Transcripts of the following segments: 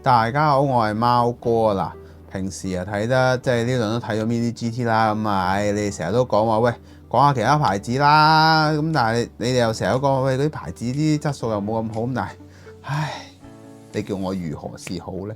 大家好，我係貓哥啦。平時啊睇得即係呢輪都睇咗 Mini GT 啦，咁啊，你哋成日都講話喂，講下其他牌子啦。咁但係你哋又成日都講喂，嗰啲牌子啲質素又冇咁好。咁但係，唉，你叫我如何是好呢？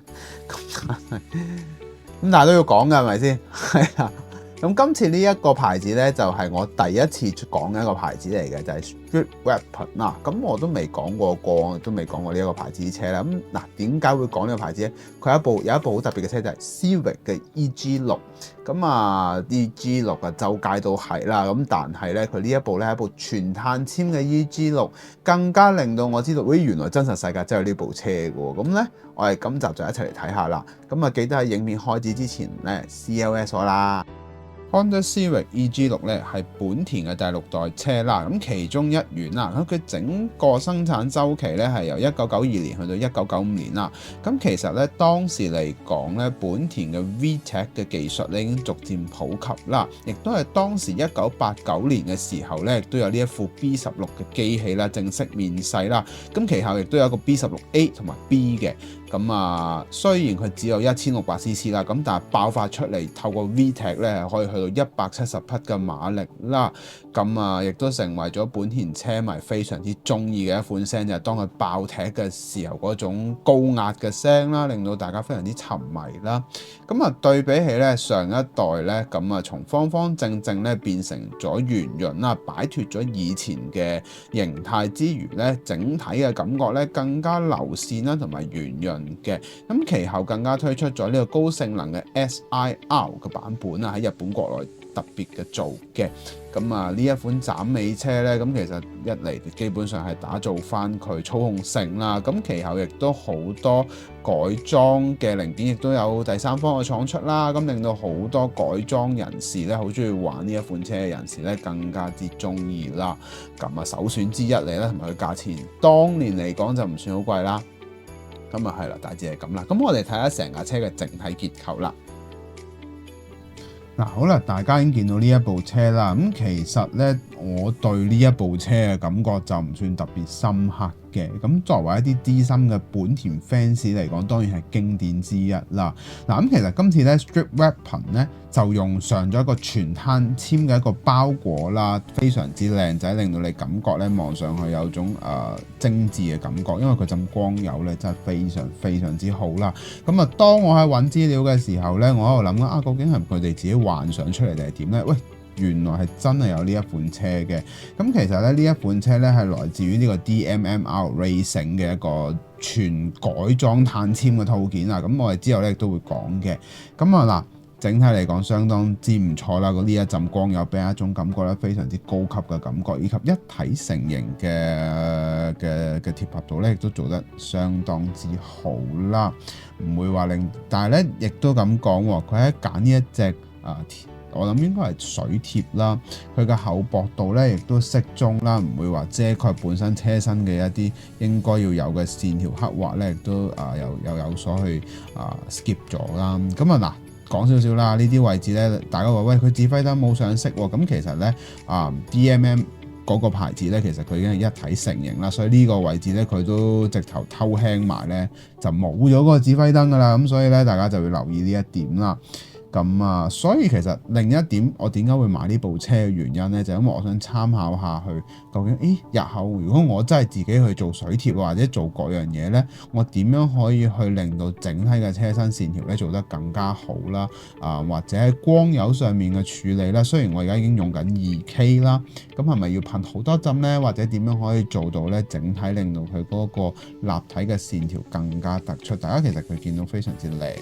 咁但係都要講㗎，係咪先？係啊。咁今次呢一個牌子呢，就係我第一次講嘅一個牌子嚟嘅，就係 Street Weapon 啦。咁我都未講過，都未講過呢一個牌子啲車啦。咁嗱，點解會講呢個牌子呢？佢有一部好特別嘅車，就係 Civic 嘅 EG6。咁啊，EG6啊，周街都係啦。咁但係呢，佢呢一部呢係一部全碳纖嘅 EG6，更加令到我知道，喂，原來真實世界真係有呢部車嘅喎。咁呢，我哋今集就一齊嚟睇下啦。咁啊，記得喺影片開始之前呢 CLS 我啦。Honda Civic EG6 咧係本田嘅第6代車啦，咁其中一員啦，咁佢整個生產週期咧係由1992年去到1995年啦。咁其實咧當時嚟講咧，本田嘅 VTEC 嘅技術咧已經逐漸普及啦，亦都係當時1989年嘅時候咧，亦都有呢一副 B16 嘅機器啦正式面世啦。咁其後亦都有一個 B16A 同埋 B 嘅。咁啊，雖然佢只有1600cc 啦，咁但係爆發出嚟透過 VTEC 咧，係可以去到170匹嘅馬力啦。咁啊，亦都成為咗本田車迷非常之中意嘅一款聲，就係當佢爆踢嘅時候嗰種高壓嘅聲啦，令到大家非常之沉迷啦。咁啊，對比起咧上一代咧，咁啊從方方正正咧變成咗圓潤啦，擺脫咗以前嘅形態之餘咧，整體嘅感覺咧更加流線啦，同埋圓潤嘅。咁其後更加推出咗呢個高性能嘅 SIR 嘅版本啊，喺日本國內特別嘅做嘅。咁啊呢一款斬尾車咧，咁其實一嚟基本上係打造翻佢操控性啦。咁其後亦都好多改裝嘅零件，亦都有第三方嘅廠出啦。咁令到好多改裝人士咧，好中意玩呢一款車嘅人士咧，更加之中意啦。咁啊首選之一嚟咧，同埋佢價錢當年嚟講就唔算好貴啦。咁啊係啦，大致係咁啦。咁我哋睇下成架車嘅整體結構啦。嗱，好啦，大家已經見到呢一部車啦。咁其實咧，我對呢一部車嘅感覺就唔算特別深刻嘅。咁作為一啲資深嘅本田 fans 嚟講，當然係經典之一啦。嗱，咁其實今次咧 Street Weapon 咧就用上咗一個全碳纖嘅一個包裹啦，非常之靚仔，令到你感覺咧望上去有種精緻嘅感覺，因為佢浸光油咧真係非常之好啦。咁啊，當我喺揾資料嘅時候咧，我喺度諗究竟係佢哋自己幻想出嚟定係點咧？喂，原來係真係有呢一款車嘅。咁其實咧呢一款車咧係來自於呢個 DMMR Racing 嘅一個全改裝碳纖嘅套件啊。咁我哋之後咧亦都會講嘅。咁啊嗱。整體嚟講相當之唔錯啦，呢一陣光有俾人一種感覺咧，非常之高級嘅感覺，以及一體成型嘅貼合度咧，亦都做得相當之好啦，唔會話令，但係咧亦都咁講喎，佢喺揀呢一隻我諗應該係水貼啦，佢嘅厚薄度咧亦都適中啦，唔會話遮蓋本身車身嘅一啲應該要有嘅線條刻畫咧，亦都又有所去skip 咗啦。咁啊嗱。講少少啦，呢啲位置咧，大家話喂佢指揮燈冇上色喎，咁其實咧DMM 嗰個牌子咧，其實佢已經係一體成型啦，所以呢個位置咧佢都直頭偷輕埋咧，就冇咗嗰個指揮燈噶啦，咁所以咧大家就要留意呢一點啦。咁啊，所以其實另一點，我點解會買呢部車嘅原因咧，就因為我想參考下去，究竟日後如果我真係自己去做水貼或者做各樣嘢咧，我點樣可以去令到整體嘅車身線條咧做得更加好啦？或者喺光油上面嘅處理啦，雖然我而家已經用緊 2K 啦，咁係咪要噴好多針咧？或者點樣可以做到咧？整體令到佢嗰個立體嘅線條更加突出，大家其實佢見到非常之靚。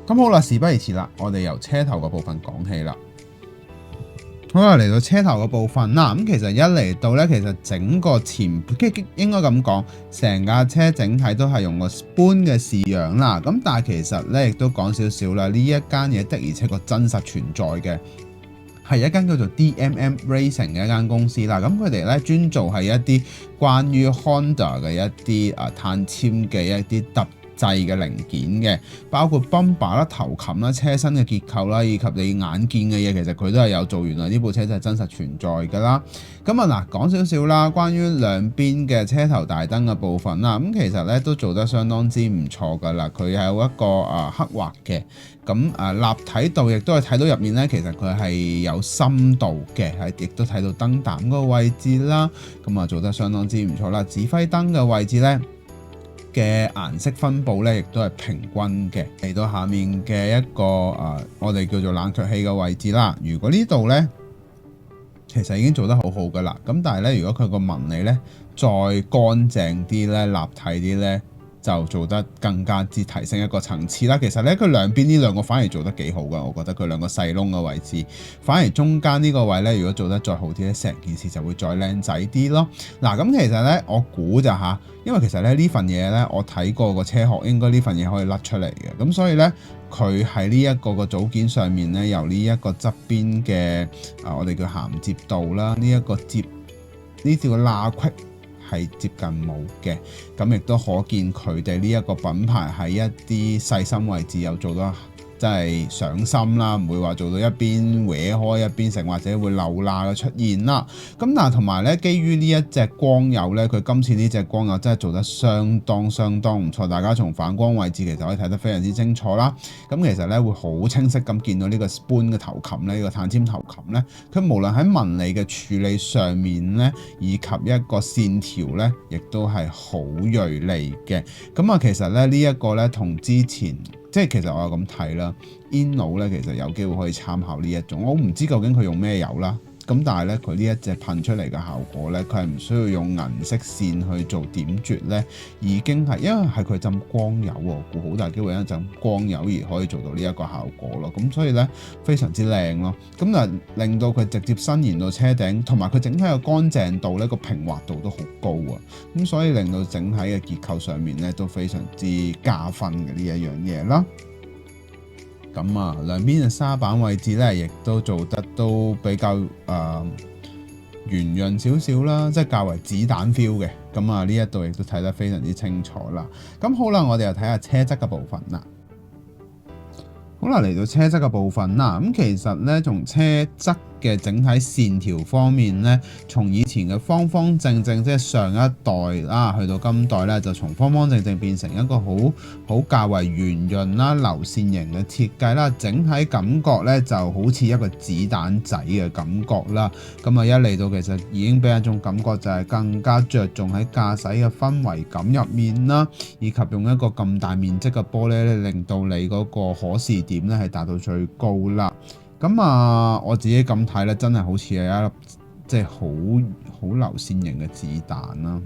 咁好啦，事不宜遲啦，我哋由車頭嘅部分講起啦。好啦，嚟到車頭嘅部分啦，咁其實一嚟到咧，其實整個應該咁講，成架車整體都係用個 Spoon 嘅式樣啦。咁但係其實咧，亦都講少少啦，呢一間嘢的而且確真實存在嘅。係一間叫做 DMM Racing 嘅一間公司啦，咁佢哋咧專做係一啲關於 Honda 嘅一啲碳纖嘅一啲特製嘅零件嘅，包括 bumper 啦、頭冚啦、車身嘅結構啦，以及你眼見嘅嘢，其實佢都係有做。原來呢部車真係真實存在㗎啦。咁啊嗱，講少少啦，關於兩邊嘅車頭大燈嘅部分啦，咁其實咧都做得相當之唔錯㗎啦。佢係有一個刻畫嘅，咁立體度亦都係睇到入面咧，其實佢係有深度嘅，係亦都睇到燈膽嗰個位置啦。咁啊做得相當之唔錯啦。指揮燈嘅位置咧嘅顏色分佈咧，亦都係平均嘅。嚟到下面嘅一個我哋叫做冷卻器嘅位置啦。如果呢度咧，其實已經做得好好㗎啦。咁但係咧，如果佢個紋理咧再乾淨啲咧、立體啲咧，就做得更加之提升一個層次啦。其實咧，佢兩邊呢兩個反而做得幾好㗎，我覺得佢兩個細窿嘅位置，反而中間呢個位咧，如果做得再好啲咧，成件事就會再靚仔啲咯。嗱，咁其實咧，我估就嚇，因為其實咧呢份嘢咧，我睇過個車殼，應該呢份嘢可以甩出嚟嘅，咁所以咧，佢喺呢一個個組件上面咧，由呢一個側邊嘅我哋叫銜接度啦，呢一個接呢條罅隙係接近冇嘅，咁亦都可見佢哋呢一個品牌喺一啲細心位置有做到真係上心啦，唔會話做到一邊歪開一邊成，或者會漏罅嘅出現啦。咁但係同埋咧，基於呢一隻光友咧，佢今次呢隻光友真係做得相當唔錯。大家從反光位置其實可以睇得非常之清楚啦。咁其實咧會好清晰咁見到呢個 spoon 嘅頭冚咧，呢個碳纖頭冚咧，佢無論喺紋理嘅處理上面咧，以及一個線條咧，亦都係好銳利嘅。咁啊，其實咧呢一個咧同之前即係其實我有咁睇啦 Inno 咧其實有機會可以參考呢一種，我唔知究竟佢用咩油啦，咁但係咧佢呢一隻噴出嚟嘅效果咧，佢係唔需要用銀色線去做點綴咧，已經係因為係佢浸光油喎，估好大機會因為浸光油而可以做到呢一個效果咯，咁所以咧非常之靚咯，咁啊令到佢直接伸延到車頂，同埋佢整體嘅乾淨度咧個平滑度都好高啊，咁所以令到整體嘅結構上面咧都非常之加分嘅呢一樣嘢啦。咁啊，兩邊嘅沙板位置咧，亦都做得都比較圓潤少少啦，即係較為子彈 feel 嘅。咁啊，呢一度亦都睇得非常之清楚啦。咁好啦，我哋又睇下車側嘅部分啦。好啦，嚟到車側嘅部分啦，咁其實咧，從車側嘅整體線條方面咧，從以前嘅方方正正，即係上一代啦，去到今代咧，就從方方正正變成一個好較為圓潤啦、流線型嘅設計啦，整體感覺咧就好似一個子彈仔嘅感覺啦。咁啊，一嚟到其實已經俾一種感覺就係更加着重喺駕駛嘅氛圍感入面啦，以及用一個咁大面積嘅玻璃咧，令到你嗰個可視點咧係達到最高啦。咁啊，我自己咁睇咧，真係好似係一粒即係好流線型嘅子彈啦。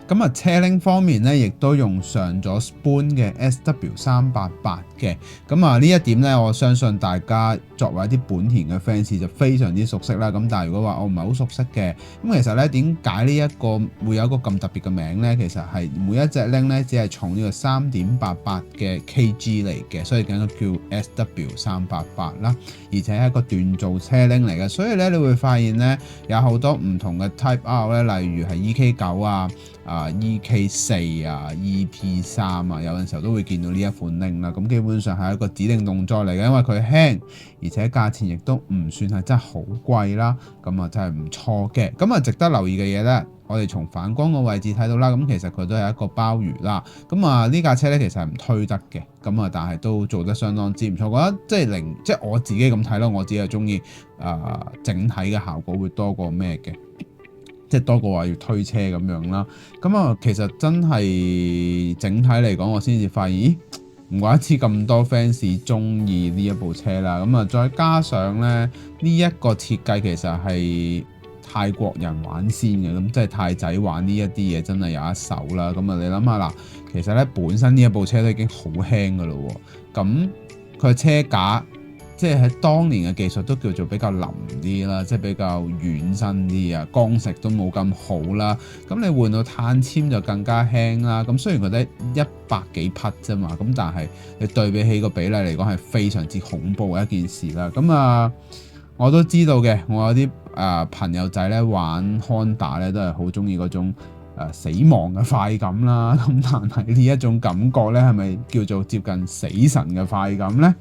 咁啊，車鈴方面咧，亦都用上咗 Spoon 嘅 SW388嘅。咁啊，呢一點咧，我相信大家作為一啲本田嘅 fans 就非常之熟悉啦。咁但係如果話我唔係好熟悉嘅，咁其實咧點解呢一個會有一個咁特別嘅名咧？其實係每一隻鈴咧只係重呢個3.88嘅 kg 嚟嘅，所以咁叫 SW388啦。而且係一個鍛造車鈴嚟嘅，所以咧你會發現咧有好多唔同嘅 Type R 咧，例如係 EK9 啊。EK4 啊 EP3 啊，有陣時候都會見到呢一款鈴啦。咁基本上係一個指定動作嚟嘅，因為佢輕，而且價錢亦都唔算係真係好貴啦。咁啊真係唔錯嘅。咁啊值得留意嘅嘢咧，我哋從反光個位置睇到啦。咁其實佢都係一個鮑魚啦。咁啊呢架車咧其實係唔推得嘅。咁啊但係都做得相當之唔錯。我覺得即係我自己咁睇咯，我自己係中意整體嘅效果會多過咩嘅。即係多過話要推車咁樣啦，咁啊其實真係整體嚟講，我先至發現，咦唔怪得之咁多 fans 中意呢一部車啦。咁啊再加上咧呢一個設計其實係泰國人玩先嘅，咁即係泰仔玩呢一啲嘢真係有一手啦。咁啊你諗下嗱，其實咧本身呢一部車都已經好輕噶咯喎，咁佢車架。即係喺當年嘅技術都叫做比較腍啲啦，即係比較軟身啲啊，光食都冇咁好啦。咁你換到碳纖就更加輕啦。咁雖然佢得100幾匹啫嘛，咁但係你對比起個比例嚟講係非常之恐怖嘅一件事啦。咁啊，我都知道嘅，我有啲朋友仔咧玩 Honda 咧都係好中意嗰種死亡嘅快感啦。咁但係呢一種感覺咧，係咪叫做接近死神嘅快感咧？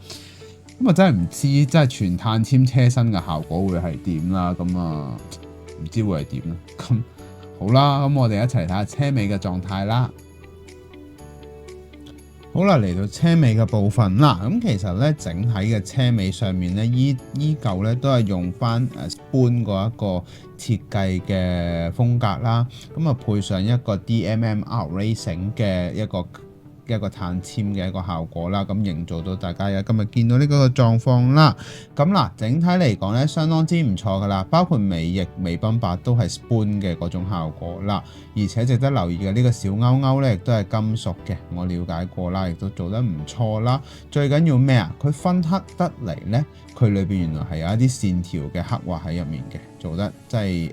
咁啊真係唔知，即係全碳纖車身嘅效果會係點啦。咁啊唔知會係點啦。咁好啦，咁我哋一齊睇下車尾嘅狀態啦。好啦，嚟到車尾嘅部分啦。咁其實咧，整體嘅車尾上面咧，依舊咧都係用翻Spoon嗰一個設計嘅風格啦。咁啊，配上一個 DMM Outracing 嘅一個碳纖嘅一個效果啦，咁營造到大家今日見到呢個狀況啦。咁嗱，整體嚟講咧，相當之唔錯噶啦，包括尾翼、尾泵把都係 Spoon 嘅嗰種效果啦。而且值得留意嘅呢個小勾勾咧，亦都係金屬嘅，我了解過啦，亦都做得唔錯啦。最緊要咩啊？佢分黑得嚟咧，佢裏邊原來係有一啲線條嘅刻畫喺入面嘅，做得即係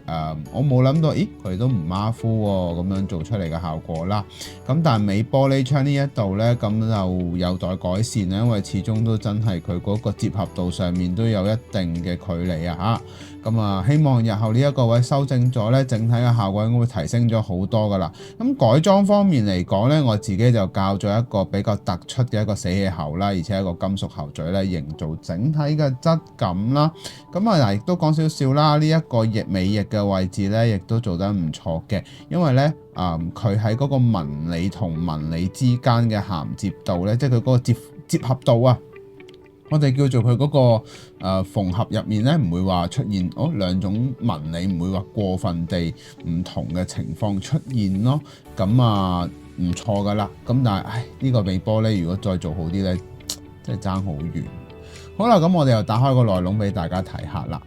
我冇諗到，咦佢都唔馬虎喎，咁樣做出嚟嘅效果啦。咁但係尾玻璃窗呢一度咧，咁就有待改善啦，因為始終都真係佢嗰個接合度上面都有一定嘅距離啊嚇。咁啊，希望日後呢一個位修正咗咧，整體嘅效果應該會提升咗好多噶啦。咁改裝方面嚟講咧，我自己就校咗一個比較突出嘅一個死氣喉啦，而且一個金屬喉嘴咧，營造整體嘅質感啦。咁啊嗱，亦都講少少啦，呢一個尾翼嘅位置咧，亦都做得唔錯嘅，因為咧佢喺嗰個紋理同紋理之間嘅銜接度咧，即係佢嗰個接合度啊。我哋叫做佢嗰個縫合入面咧，唔會話出現兩種紋理，唔會話過分地唔同嘅情況出現咯。咁啊唔錯噶啦。咁但係呢個尾玻璃如果再做好啲咧，真係爭好遠。好啦，咁我哋又打開個內籠俾大家睇下啦。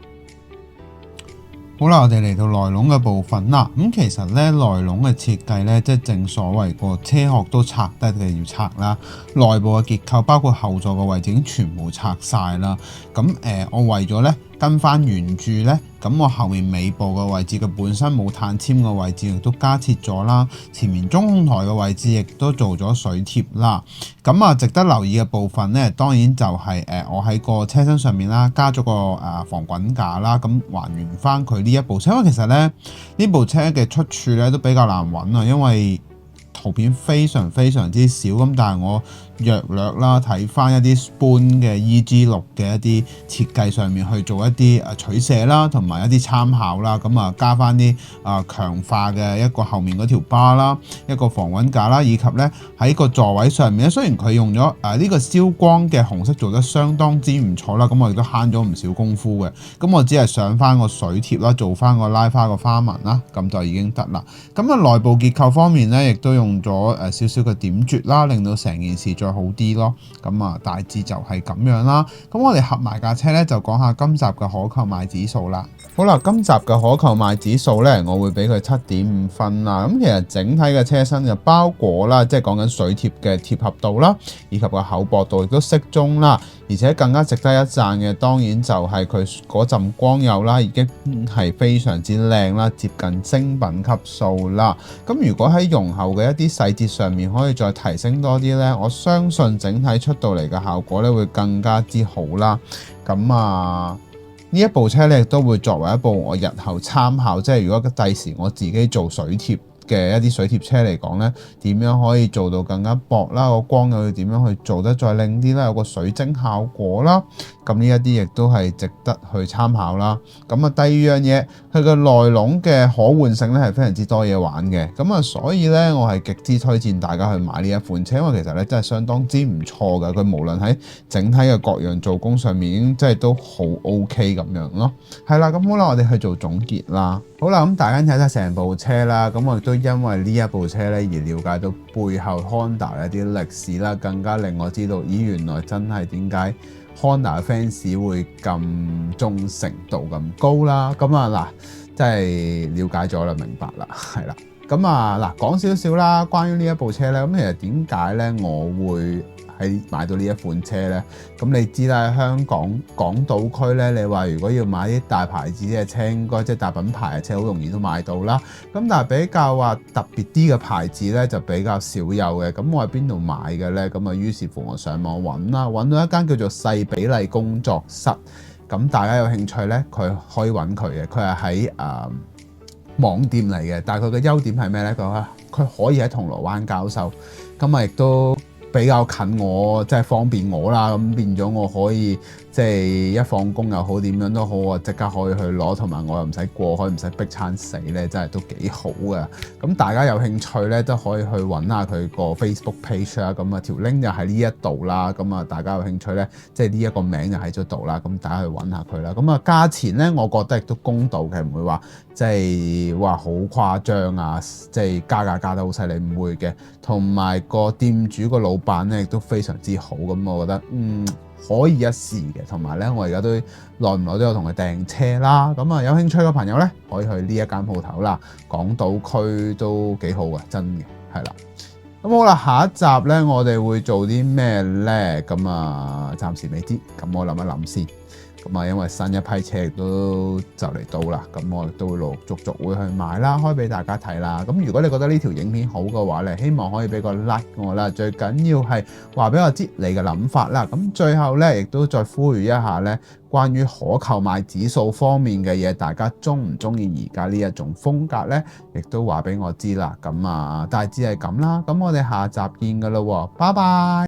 好啦，我哋嚟到內籠嘅部分啦。咁其實咧，內籠嘅設計咧，即係正所謂個車殼都拆得嘅要拆啦。內部嘅結構包括後座嘅位置已經全部拆晒啦。咁我為咗咧跟翻原著咧，咁我後面尾部嘅位置嘅本身冇碳纖嘅位置亦都加設咗啦。前面中控台嘅位置亦都做咗水貼啦。咁啊，值得留意嘅部分咧，當然就係我喺個車身上面啦，加咗個防滾架啦，咁還原翻佢呢一部車。因為其實咧呢部車嘅出處咧都比較難揾啊，因為圖片非常之少。咁但係我略啦睇翻一啲 Spoon 嘅 EG6嘅一啲設計上面去做一啲取捨啦，同埋一啲參考啦。咁啊加翻啲強化嘅一個後面嗰條巴啦，一個防滾架啦，以及咧喺個座位上面咧，雖然佢用咗呢個燒光嘅紅色做得相當之唔錯啦，咁我亦都慳咗唔少功夫嘅。咁我只係上翻個水貼啦，做翻個拉花個花紋啦，咁就已經得啦。咁啊內部結構方面咧，亦都用咗少少嘅點綴啦，令到成件事再好啲咯。咁啊大致就係咁樣啦。咁我哋合埋架車咧，就講下今集嘅可購買指數啦。好啦，今集嘅可購買指數咧，我會俾佢7.5分啦。咁其實整體嘅車身就包裹啦，即係講緊水貼嘅貼合度啦，以及個厚薄度亦都適中啦。而且更加值得一讚嘅，當然就係佢嗰陣光釉啦，已經係非常之靚啦，接近精品級數啦。咁如果喺容後嘅一啲細節上面可以再提升多啲呢，我相信整體出到嚟嘅效果咧會更加之好啦。咁啊〜呢一部車咧，亦都會作為一部我日後參考，即係如果第時我自己做水貼嘅一啲水貼車嚟講咧，點樣可以做到更加薄啦？個光又要點樣去做得再靚啲啦？有個水晶效果啦，咁呢一啲亦都係值得去參考啦。咁啊，第二樣嘢，佢個內籠嘅可換性咧係非常之多嘢玩嘅。咁啊，所以咧我係極之推薦大家去買呢一款車，因為其實咧真係相當之唔錯嘅。佢無論喺整體嘅各樣做工上面，已經真係都好 OK 咁樣咯。係啦，咁好啦，我哋去做總結啦。好啦，咁大家睇睇成部車啦，咁我亦都因為呢一部車咧而了解到背後 Honda 一啲歷史啦，更加令我知道，咦，原來真係點解 Honda 嘅 fans 會咁忠誠度咁高啦。咁啊嗱，真係了解咗啦，明白啦，係啦。咁啊嗱，講少少啦，關於呢一部車咧，咁其實點解咧我會喺買到呢一款車咧？咁你知啦，香港港島區咧，你話如果要買啲大牌子嘅車，應該即係大品牌嘅車，好容易都買到啦。咁但係比較話特別啲嘅牌子咧，就比較少有嘅。咁我喺邊度買嘅咧？咁啊，於是乎我上網揾啦，揾到一間叫做細比例工作室。咁大家有興趣咧，佢可以揾佢嘅。佢係喺網店嚟嘅，但係佢嘅優點係咩呢？佢可以喺銅鑼灣交收，咁啊亦都比較近我，即係方便我啦。咁變咗我可以即係一放工又好，點樣都好，我即刻可以去攞，同埋我又唔使過海，唔使逼餐死咧，真係都幾好嘅。咁大家有興趣咧，都可以去揾下佢個 Facebook page 啦。咁啊條 link 就喺呢一度啦。咁啊大家有興趣咧，即係呢一個名就喺咗度啦。咁大家去揾下佢啦。咁啊價錢咧，我覺得亦都公道嘅，唔會話即係話好誇張啊，即係加價加得好犀利，唔會嘅。同埋個店主個老闆咧亦都非常之好，咁我覺得可以一試嘅。同埋咧，我而家都耐唔耐都有同佢訂車啦。咁啊有興趣嘅朋友咧，可以去呢一間鋪頭啦。港島區都幾好嘅，真嘅係啦。咁好啦，下一集咧我哋會做啲咩咧？咁啊暫時未知，咁我諗一諗先。咁啊，因為新一批車亦都就嚟到啦，咁我亦都會陸陸續續會去買啦，開俾大家睇啦。咁如果你覺得呢條影片好嘅話咧，希望可以俾個 like 我啦。最緊要係話俾我知你嘅諗法啦。咁最後咧，亦都再呼籲一下咧，關於可購買指數方面嘅嘢，大家中唔中意而家呢一種風格咧？亦都話俾我知啦。咁啊，大致係咁啦。咁我哋下集見㗎啦喎，拜拜。